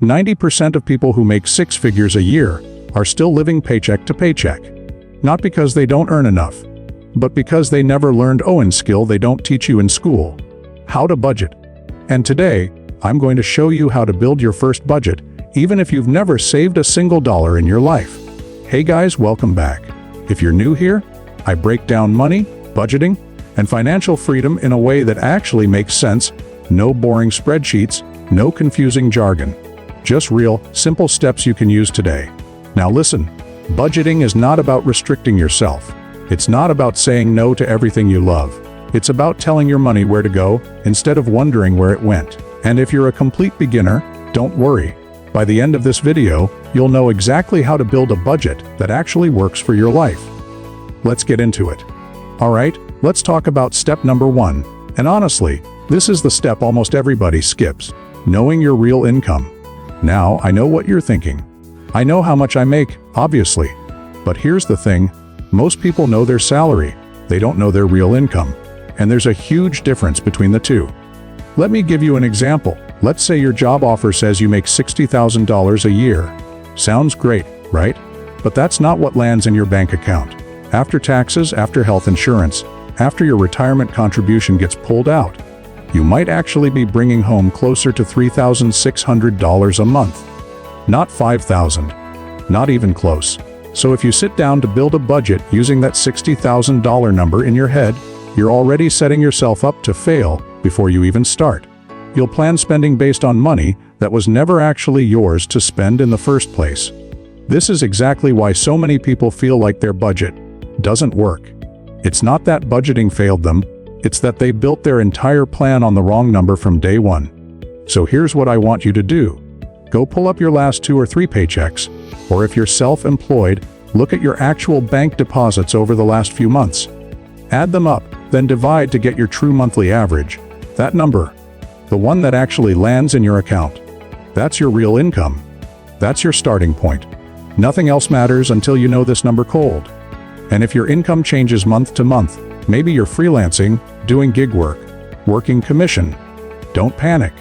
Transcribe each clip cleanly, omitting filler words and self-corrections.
90% of people who make six figures a year are still living paycheck to paycheck. Not because they don't earn enough, but because they never learned a skill they don't teach you in school: how to budget. And today, I'm going to show you how to build your first budget, even if you've never saved a single dollar in your life. Hey guys, welcome back. If you're new here, I break down money, budgeting, and financial freedom in a way that actually makes sense. No boring spreadsheets, no confusing jargon. Just real, simple steps you can use today. Now listen, budgeting is not about restricting yourself. It's not about saying no to everything you love. It's about telling your money where to go instead of wondering where it went. And if you're a complete beginner, don't worry. By the end of this video, you'll know exactly how to build a budget that actually works for your life. Let's get into it. Alright, let's talk about step number 1. And honestly, this is the step almost everybody skips: knowing your real income. Now, I know what you're thinking. I know how much I make, obviously. But here's the thing, most people know their salary. They don't know their real income. And there's a huge difference between the two. Let me give you an example. Let's say your job offer says you make $60,000 a year. Sounds great, right? But that's not what lands in your bank account. After taxes, after health insurance, after your retirement contribution gets pulled out, you might actually be bringing home closer to $3,600 a month. Not $5,000. Not even close. So if you sit down to build a budget using that $60,000 number in your head, you're already setting yourself up to fail before you even start. You'll plan spending based on money that was never actually yours to spend in the first place. This is exactly why so many people feel like their budget doesn't work. It's not that budgeting failed them, it's that they built their entire plan on the wrong number from day one. So here's what I want you to do. Go pull up your last 2 or 3 paychecks, or if you're self-employed, look at your actual bank deposits over the last few months. Add them up, then divide to get your true monthly average. That number, the one that actually lands in your account, that's your real income. That's your starting point. Nothing else matters until you know this number cold. And if your income changes month to month, maybe you're freelancing, doing gig work, working commission, don't panic.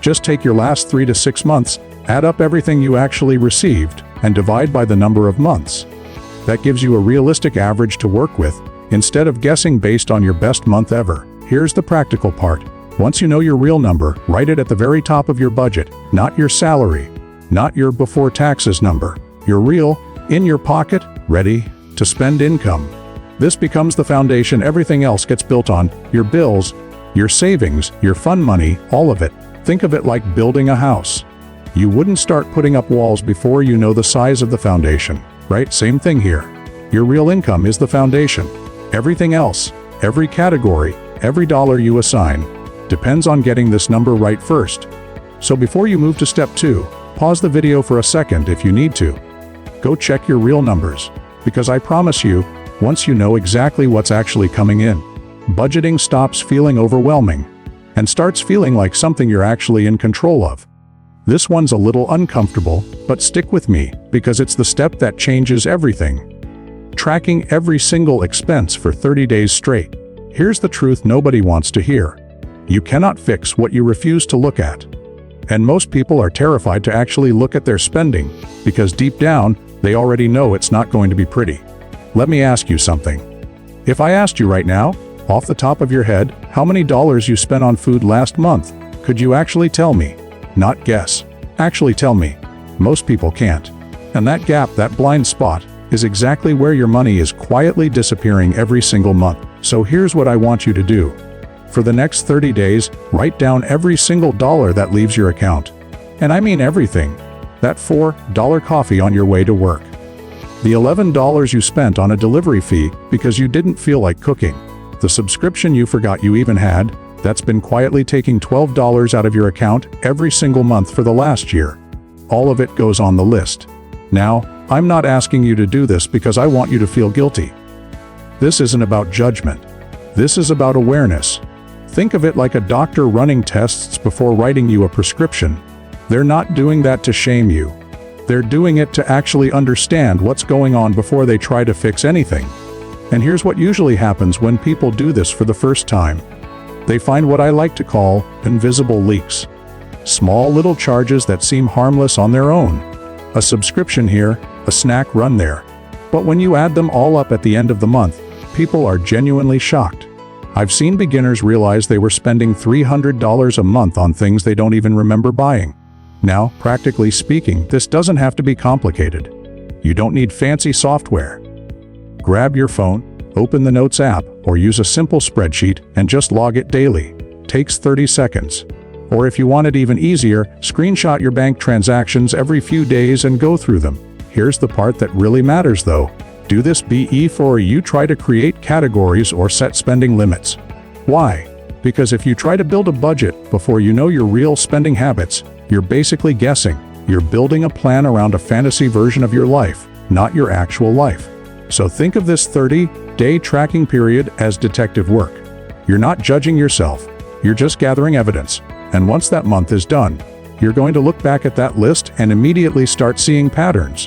Just take your last 3 to 6 months, add up everything you actually received, and divide by the number of months. That gives you a realistic average to work with, instead of guessing based on your best month ever. Here's the practical part. Once you know your real number, write it at the very top of your budget, not your salary, not your before taxes number. Your real, in your pocket, ready to spend income. This becomes the foundation everything else gets built on: your bills, your savings, your fun money, all of it. Think of it like building a house. You wouldn't start putting up walls before you know the size of the foundation, right? Same thing here. Your real income is the foundation. Everything else, every category, every dollar you assign, depends on getting this number right first. So before you move to step 2, pause the video for a second if you need to. Go check your real numbers, because I promise you, once you know exactly what's actually coming in, budgeting stops feeling overwhelming and starts feeling like something you're actually in control of. This one's a little uncomfortable, but stick with me, because it's the step that changes everything. Tracking every single expense for 30 days straight. Here's the truth nobody wants to hear. You cannot fix what you refuse to look at. And most people are terrified to actually look at their spending, because deep down, they already know it's not going to be pretty. Let me ask you something. If I asked you right now, off the top of your head, how many dollars you spent on food last month, could you actually tell me? Not guess. Actually tell me. Most people can't. And that gap, that blind spot, is exactly where your money is quietly disappearing every single month. So here's what I want you to do. For the next 30 days, write down every single dollar that leaves your account. And I mean everything. That $4 coffee on your way to work. The $11 you spent on a delivery fee because you didn't feel like cooking. The subscription you forgot you even had, that's been quietly taking $12 out of your account every single month for the last year. All of it goes on the list. Now, I'm not asking you to do this because I want you to feel guilty. This isn't about judgment. This is about awareness. Think of it like a doctor running tests before writing you a prescription. They're not doing that to shame you. They're doing it to actually understand what's going on before they try to fix anything. And here's what usually happens when people do this for the first time. They find what I like to call invisible leaks. Small little charges that seem harmless on their own. A subscription here, a snack run there. But when you add them all up at the end of the month, people are genuinely shocked. I've seen beginners realize they were spending $300 a month on things they don't even remember buying. Now, practically speaking, this doesn't have to be complicated. You don't need fancy software. Grab your phone, open the Notes app, or use a simple spreadsheet and just log it daily. Takes 30 seconds. Or if you want it even easier, screenshot your bank transactions every few days and go through them. Here's the part that really matters though. Do this before you try to create categories or set spending limits. Why? Because if you try to build a budget before you know your real spending habits, you're basically guessing. You're building a plan around a fantasy version of your life, not your actual life. So think of this 30-day tracking period as detective work. You're not judging yourself, you're just gathering evidence. And once that month is done, you're going to look back at that list and immediately start seeing patterns.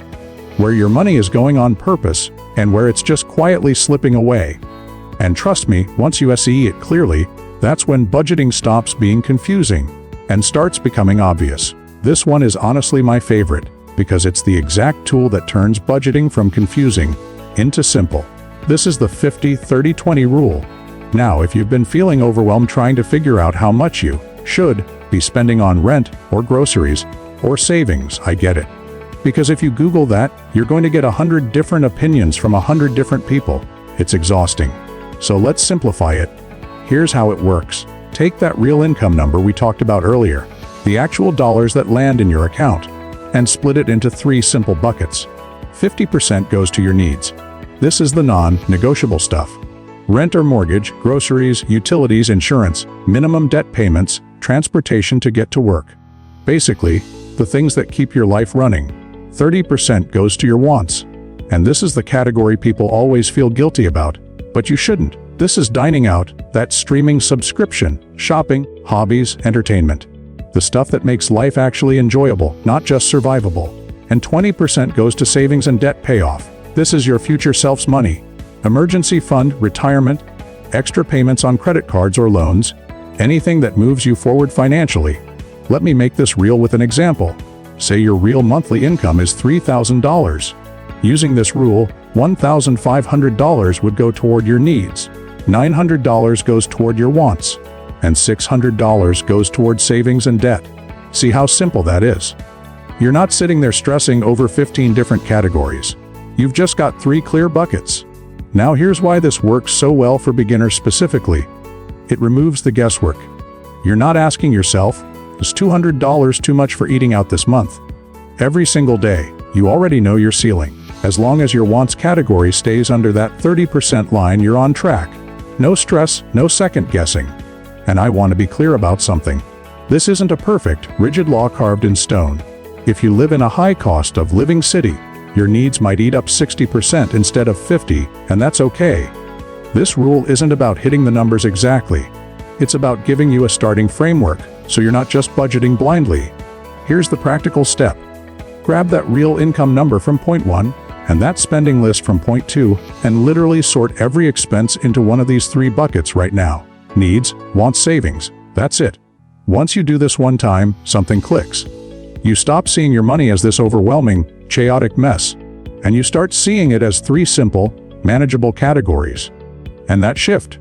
Where your money is going on purpose, and where it's just quietly slipping away. And trust me, once you see it clearly, that's when budgeting stops being confusing and starts becoming obvious. This one is honestly my favorite, because it's the exact tool that turns budgeting from confusing into simple. This is the 50-30-20 rule. Now, if you've been feeling overwhelmed trying to figure out how much you should be spending on rent or groceries or savings, I get it. Because if you Google that, you're going to get 100 different opinions from 100 different people. It's exhausting. So let's simplify it. Here's how it works. Take that real income number we talked about earlier, the actual dollars that land in your account, and split it into 3 simple buckets. 50% goes to your needs. This is the non-negotiable stuff. Rent or mortgage, groceries, utilities, insurance, minimum debt payments, transportation to get to work. Basically, the things that keep your life running. 30% goes to your wants. And this is the category people always feel guilty about, but you shouldn't. This is dining out, that streaming subscription, shopping, hobbies, entertainment. The stuff that makes life actually enjoyable, not just survivable. And 20% goes to savings and debt payoff. This is your future self's money. Emergency fund, retirement, extra payments on credit cards or loans, anything that moves you forward financially. Let me make this real with an example. Say your real monthly income is $3,000. Using this rule, $1,500 would go toward your needs, $900 goes toward your wants, and $600 goes toward savings and debt. See how simple that is? You're not sitting there stressing over 15 different categories. You've just got 3 clear buckets. Now here's why this works so well for beginners specifically. It removes the guesswork. You're not asking yourself, is $200 too much for eating out this month? Every single day, you already know your ceiling. As long as your wants category stays under that 30% line, you're on track. No stress, no second guessing. And I want to be clear about something. This isn't a perfect, rigid law carved in stone. If you live in a high cost of living city, your needs might eat up 60% instead of 50%, and that's okay. This rule isn't about hitting the numbers exactly. It's about giving you a starting framework, so you're not just budgeting blindly. Here's the practical step. Grab that real income number from point 1, and that spending list from point 2, and literally sort every expense into one of these 3 buckets right now. Needs, wants, savings. That's it. Once you do this one time, something clicks. You stop seeing your money as this overwhelming, chaotic mess, and you start seeing it as 3 simple, manageable categories. And that shift,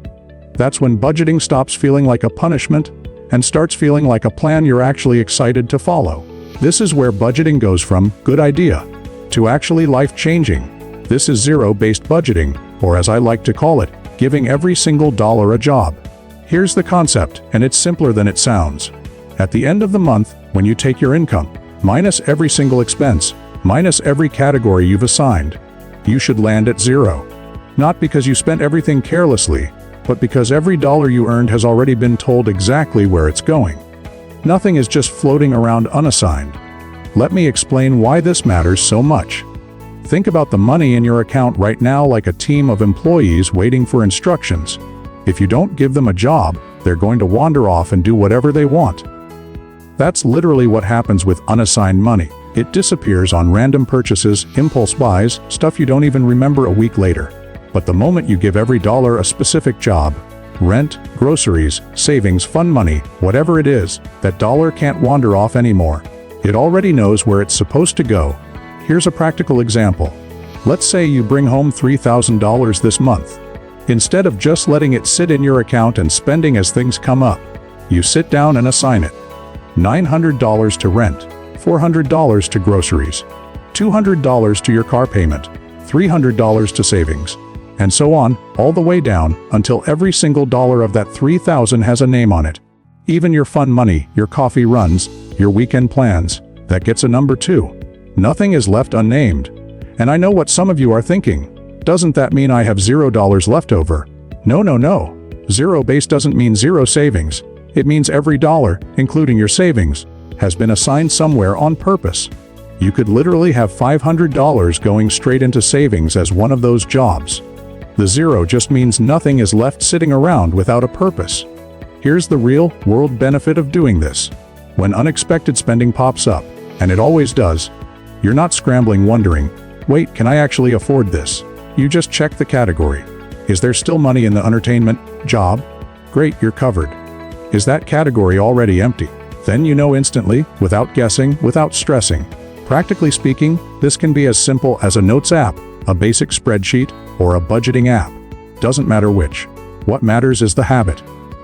that's when budgeting stops feeling like a punishment and starts feeling like a plan you're actually excited to follow. This is where budgeting goes from good idea to actually life-changing. This is zero-based budgeting, or as I like to call it, giving every single dollar a job. Here's the concept, and it's simpler than it sounds. At the end of the month, when you take your income, minus every single expense, minus every category you've assigned, you should land at 0. Not because you spent everything carelessly, but because every dollar you earned has already been told exactly where it's going. Nothing is just floating around unassigned. Let me explain why this matters so much. Think about the money in your account right now like a team of employees waiting for instructions. If you don't give them a job, they're going to wander off and do whatever they want. That's literally what happens with unassigned money. It disappears on random purchases, impulse buys, stuff you don't even remember a week later. But the moment you give every dollar a specific job, Rent, groceries, savings, fun money, whatever it is, that dollar can't wander off anymore. It already knows where it's supposed to go. Here's a practical example. Let's say you bring home $3,000 this month. Instead of just letting it sit in your account and spending as things come up, you sit down and assign it. $900 to rent, $400 to groceries, $200 to your car payment, $300 to savings, and so on, all the way down, until every single dollar of that $3,000 has a name on it. Even your fun money, your coffee runs, your weekend plans, that gets a number too. Nothing is left unnamed. And I know what some of you are thinking. Doesn't that mean I have $0 left over? No. Zero base doesn't mean zero savings. It means every dollar, including your savings, has been assigned somewhere on purpose. You could literally have $500 going straight into savings as one of those jobs. The zero just means nothing is left sitting around without a purpose. Here's the real-world benefit of doing this. When unexpected spending pops up, and it always does, you're not scrambling wondering, wait, can I actually afford this? You just check the category. Is there still money in the entertainment job? Great, you're covered. Is that category already empty? Then you know instantly, without guessing, without stressing. Practically speaking, this can be as simple as a notes app, a basic spreadsheet, or a budgeting app. Doesn't matter which. What matters is the habit.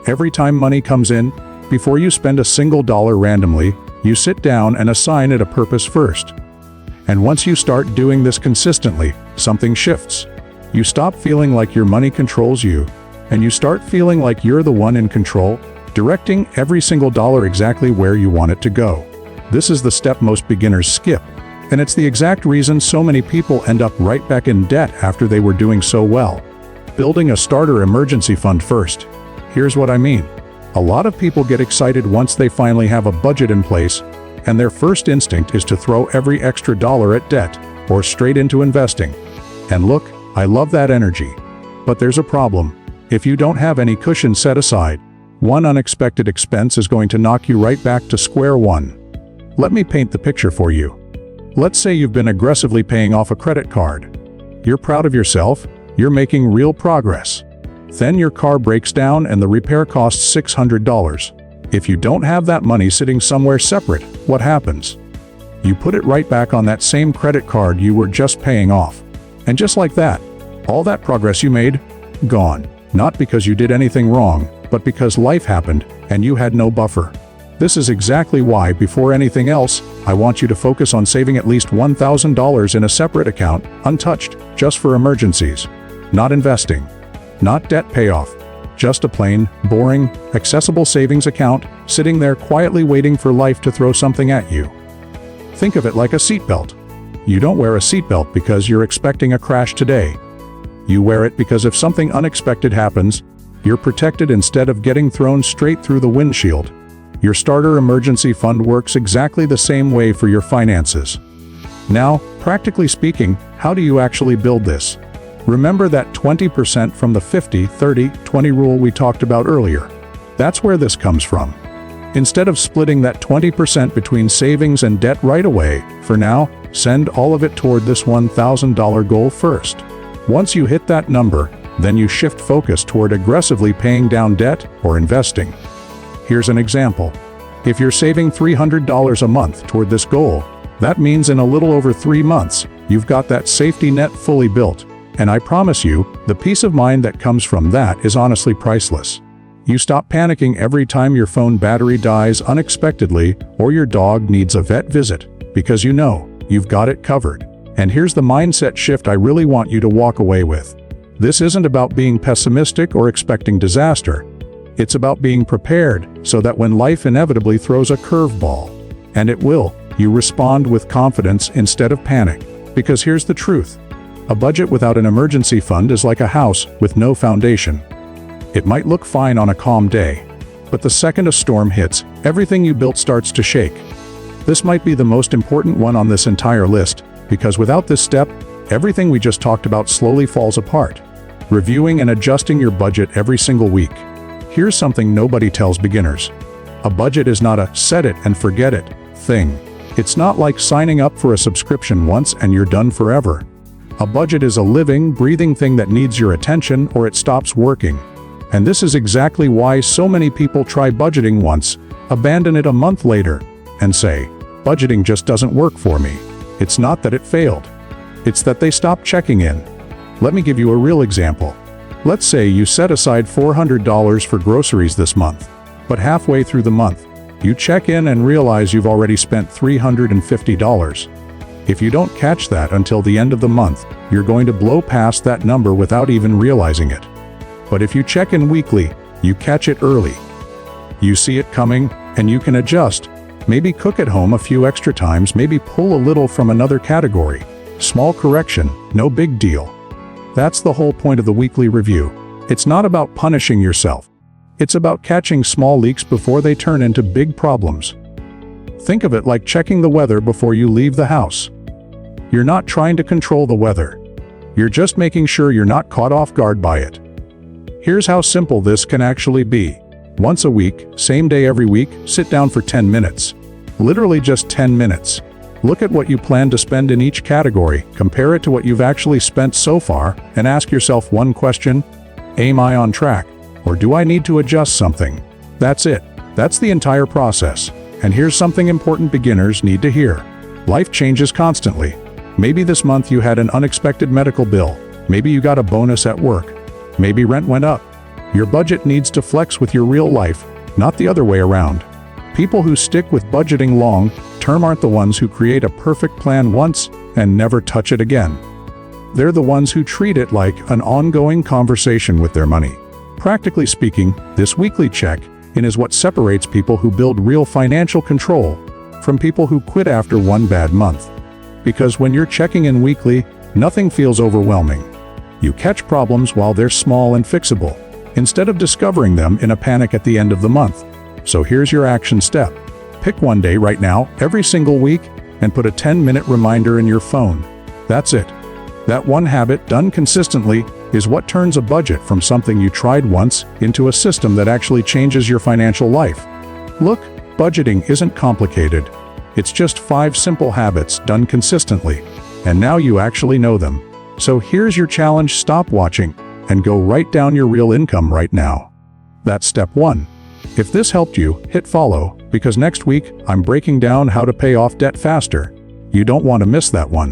Every time money comes in, before you spend a single dollar randomly, you sit down and assign it a purpose first. And once you start doing this consistently, something shifts. You stop feeling like your money controls you, and you start feeling like you're the one in control, directing every single dollar exactly where you want it to go. This is the step most beginners skip, and it's the exact reason so many people end up right back in debt after they were doing so well. Building a starter emergency fund first. Here's what I mean. A lot of people get excited once they finally have a budget in place, and their first instinct is to throw every extra dollar at debt or straight into investing. And look, I love that energy. But there's a problem. If you don't have any cushion set aside, one unexpected expense is going to knock you right back to square one. Let me paint the picture for you. Let's say you've been aggressively paying off a credit card. You're proud of yourself, you're making real progress. Then your car breaks down and the repair costs $600. If you don't have that money sitting somewhere separate, what happens? You put it right back on that same credit card you were just paying off. And just like that, all that progress you made, gone. Not because you did anything wrong, but because life happened and you had no buffer. This is exactly why, before anything else, I want you to focus on saving at least $1,000 in a separate account, untouched, just for emergencies. Not investing. Not debt payoff. Just a plain, boring, accessible savings account sitting there quietly waiting for life to throw something at you. Think of it like a seatbelt. You don't wear a seatbelt because you're expecting a crash today. You wear it because if something unexpected happens, you're protected instead of getting thrown straight through the windshield. Your starter emergency fund works exactly the same way for your finances. Now, practically speaking, how do you actually build this? Remember that 20% from the 50-30-20 rule we talked about earlier. That's where this comes from. Instead of splitting that 20% between savings and debt right away, for now, send all of it toward this $1,000 goal first. Once you hit that number, then you shift focus toward aggressively paying down debt or investing. Here's an example. If you're saving $300 a month toward this goal, that means in a little over 3 months, you've got that safety net fully built. And I promise you, the peace of mind that comes from that is honestly priceless. You stop panicking every time your phone battery dies unexpectedly or your dog needs a vet visit, because you know you've got it covered. And here's the mindset shift I really want you to walk away with. This isn't about being pessimistic or expecting disaster. It's about being prepared so that when life inevitably throws a curveball, and it will, you respond with confidence instead of panic. Because here's the truth. A budget without an emergency fund is like a house with no foundation. It might look fine on a calm day, but the second a storm hits, everything you built starts to shake. This might be the most important one on this entire list, because without this step, everything we just talked about slowly falls apart. Reviewing and adjusting your budget every single week. Here's something nobody tells beginners. A budget is not a set it and forget it thing. It's not like signing up for a subscription once and you're done forever. A budget is a living, breathing thing that needs your attention or it stops working. And this is exactly why so many people try budgeting once, abandon it a month later, and say, budgeting just doesn't work for me. It's not that it failed. It's that they stopped checking in. Let me give you a real example. Let's say you set aside $400 for groceries this month, but halfway through the month, you check in and realize you've already spent $350. If you don't catch that until the end of the month, you're going to blow past that number without even realizing it. But if you check in weekly, you catch it early. You see it coming, and you can adjust. Maybe cook at home a few extra times, maybe pull a little from another category. Small correction, no big deal. That's the whole point of the weekly review. It's not about punishing yourself. It's about catching small leaks before they turn into big problems. Think of it like checking the weather before you leave the house. You're not trying to control the weather. You're just making sure you're not caught off guard by it. Here's how simple this can actually be. Once a week, same day every week, sit down for 10 minutes. Literally just 10 minutes. Look at what you plan to spend in each category, compare it to what you've actually spent so far, and ask yourself one question: am I on track? Or do I need to adjust something? That's it. That's the entire process. And here's something important beginners need to hear. Life changes constantly. Maybe this month you had an unexpected medical bill. Maybe you got a bonus at work. Maybe rent went up. Your budget needs to flex with your real life, not the other way around. People who stick with budgeting long-term aren't the ones who create a perfect plan once and never touch it again. They're the ones who treat it like an ongoing conversation with their money. Practically speaking, this weekly check-in is what separates people who build real financial control from people who quit after one bad month. Because when you're checking in weekly, nothing feels overwhelming. You catch problems while they're small and fixable, instead of discovering them in a panic at the end of the month. So here's your action step. Pick one day right now, every single week, and put a 10-minute reminder in your phone. That's it. That one habit, done consistently, is what turns a budget from something you tried once into a system that actually changes your financial life. Look, budgeting isn't complicated. It's just 5 simple habits done consistently, and now you actually know them. So here's your challenge: stop watching and go write down your real income right now. That's step 1. If this helped you, hit follow, because next week I'm breaking down how to pay off debt faster. You don't want to miss that one.